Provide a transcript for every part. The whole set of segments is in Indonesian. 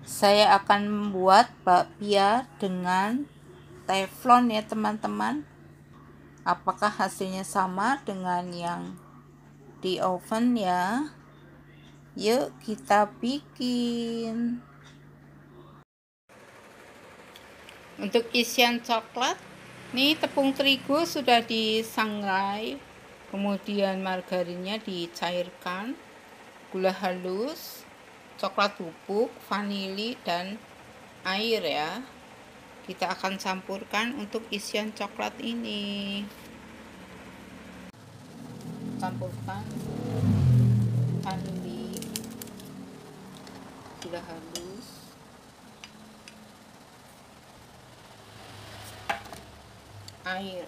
Saya akan membuat bakpia dengan teflon ya teman-teman. Apakah hasilnya sama dengan yang di oven ya? Yuk kita bikin. Untuk isian coklat, nih tepung terigu sudah disangrai, kemudian margarinnya dicairkan, gula halus, coklat bubuk, vanili, dan air ya. Kita akan campurkan untuk isian coklat ini. Campurkan vanili, gula halus,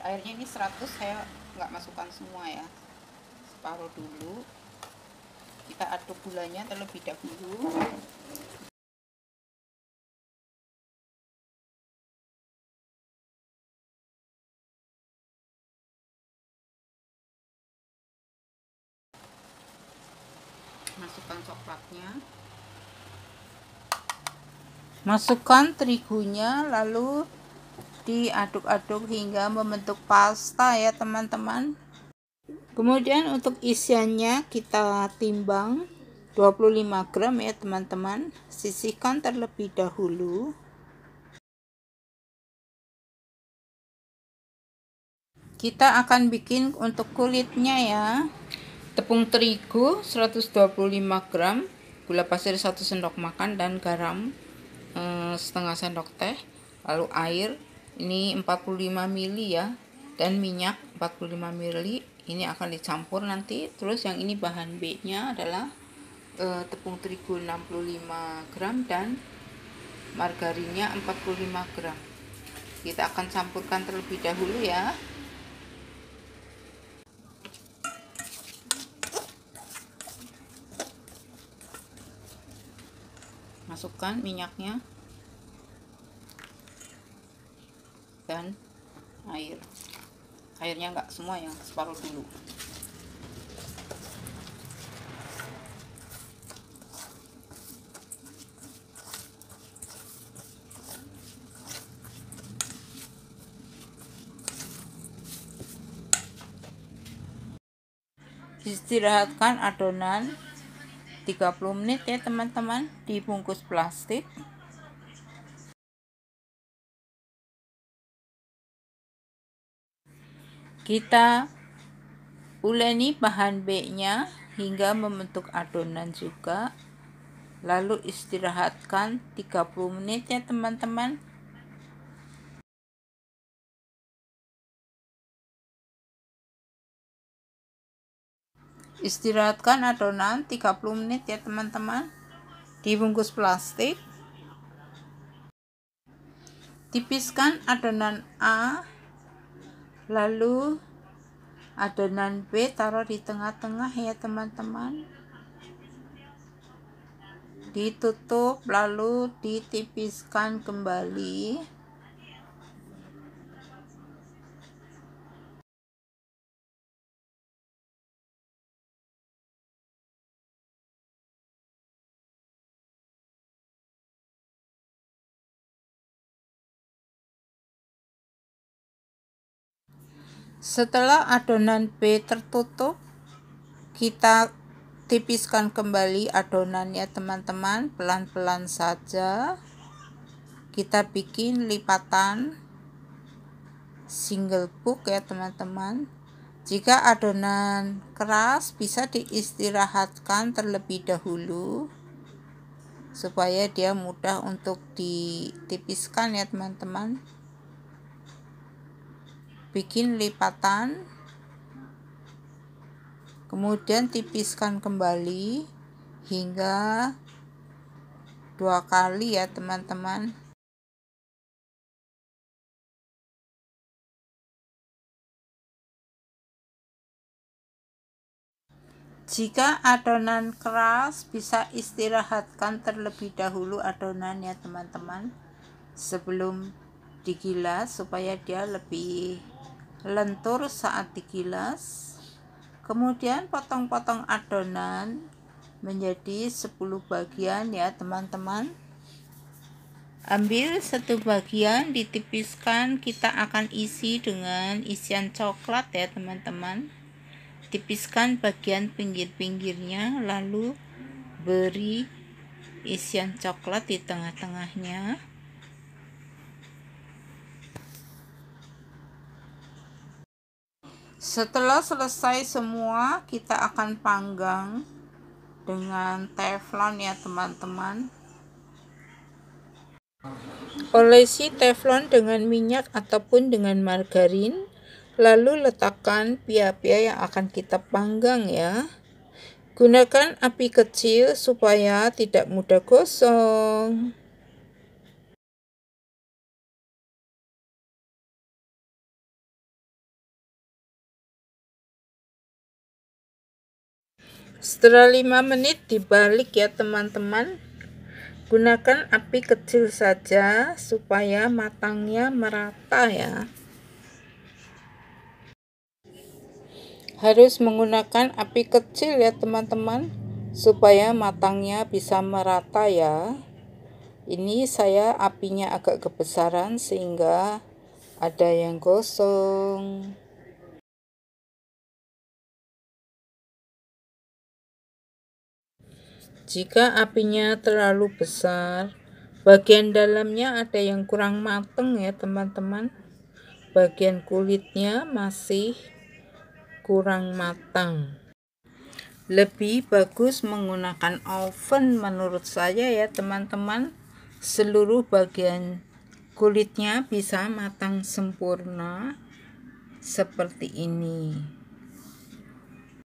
airnya ini 100, saya nggak masukkan semua ya, separuh dulu. Kita aduk gulanya terlebih dahulu. Masukkan coklatnya, masukkan terigunya, lalu diaduk-aduk hingga membentuk pasta ya teman-teman. Kemudian untuk isiannya kita timbang 25 gram ya teman-teman. Sisihkan terlebih dahulu. Kita akan bikin untuk kulitnya ya. Tepung terigu 125 gram, gula pasir 1 sendok makan, dan garam setengah sendok teh. Lalu air ini 45 ml ya, dan minyak 45 ml. Ini akan dicampur nanti. Terus yang ini bahan B nya adalah tepung terigu 65 gram dan margarinnya 45 gram. Kita akan campurkan terlebih dahulu ya. Masukkan minyaknya dan airnya enggak semua ya, separuh dulu. Istirahatkan adonan 30 menit ya teman-teman, dibungkus plastik. Kita uleni bahan B nya hingga membentuk adonan juga, lalu istirahatkan 30 menit ya teman-teman. Istirahatkan adonan 30 menit ya teman-teman, dibungkus plastik. Tipiskan adonan A, lalu adonan B taruh di tengah-tengah ya teman-teman. Ditutup lalu ditipiskan kembali. Setelah adonan B tertutup, kita tipiskan kembali adonannya teman-teman, pelan-pelan saja. Kita bikin lipatan single book ya teman-teman. Jika adonan keras bisa diistirahatkan terlebih dahulu supaya dia mudah untuk ditipiskan ya teman-teman. Bikin lipatan, kemudian tipiskan kembali hingga 2 kali ya teman-teman. Jika adonan keras, bisa istirahatkan terlebih dahulu adonan ya teman-teman sebelum digilas supaya dia lebih lentur saat digilas. Kemudian potong-potong adonan menjadi 10 bagian ya teman-teman. Ambil satu bagian, ditipiskan, kita akan isi dengan isian coklat ya teman-teman. Tipiskan bagian pinggir-pinggirnya, lalu beri isian coklat di tengah-tengahnya. Setelah selesai semua, kita akan panggang dengan teflon ya teman-teman. Olesi teflon dengan minyak ataupun dengan margarin, lalu letakkan pia-pia yang akan kita panggang ya. Gunakan api kecil supaya tidak mudah gosong. Setelah 5 menit dibalik ya teman-teman. Gunakan api kecil saja supaya matangnya merata ya. Harus menggunakan api kecil ya teman-teman, supaya matangnya bisa merata ya. Ini saya apinya agak kebesaran sehingga ada yang gosong. Jika apinya terlalu besar, bagian dalamnya ada yang kurang matang ya teman-teman. Bagian kulitnya masih kurang matang. Lebih bagus menggunakan oven menurut saya ya teman-teman. Seluruh bagian kulitnya bisa matang sempurna seperti ini.